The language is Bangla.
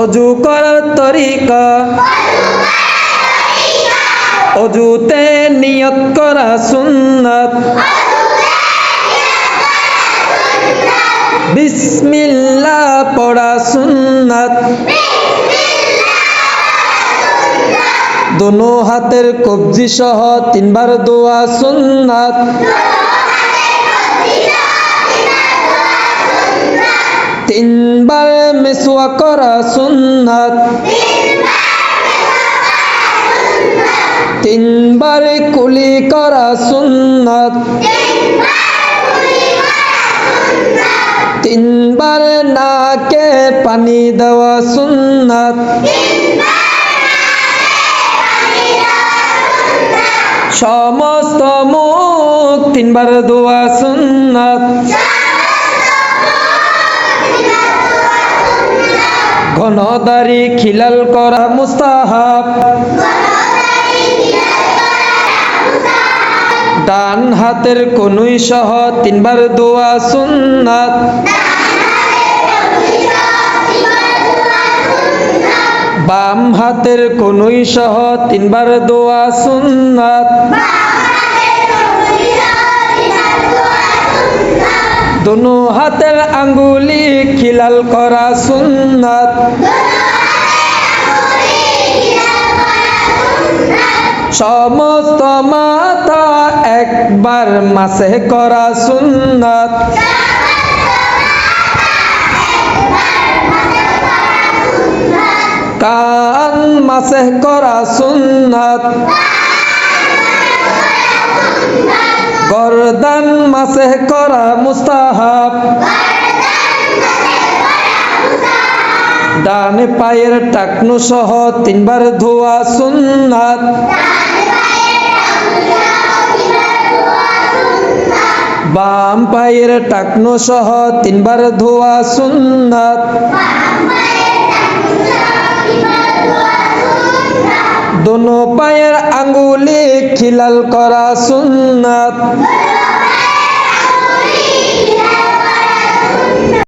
অজু করার তরিকা অজুতে নিয়ত করা সুন্নাত বিসমিল্লাহ পড়া সুন্নাত দোনো হাতের কবজি সহ 3 বার দোয়া সুন্নাত তিনবার মিসওয়াক করা সুন্নাত 3 বার কুলি করা সুন্নাত 3 বার নাকে পানি দেওয়া সুন্নাত সমস্ত মুখ 3 বার দোয়া সুন্নাত ঘন দাড়ি খিলাল করা মুস্তাহাব ডান হাতের কনুই সহ 3 বার দোয়া সুন্নাত বাম হাতের কনুই সহ 3 বার দোয়া সুন্নাত দোনো হাতের আঙ্গুলি খিলাল করা সুন্নাত সমস্ত মাথা একবার মাসে করা সুন্নাত কান মাসে করা সুন্নাত গর্দান মাসে করা মুস্তাহাব ডান পায়ের টাকনু সহ 3 বার ধোয়া সুন্নাত বাম পায়ের টাকনু সহ 3 বার ধোয়া সুন্নাত দোনো পায়ের আঙ্গুলি খিলাল করা সুন্নাত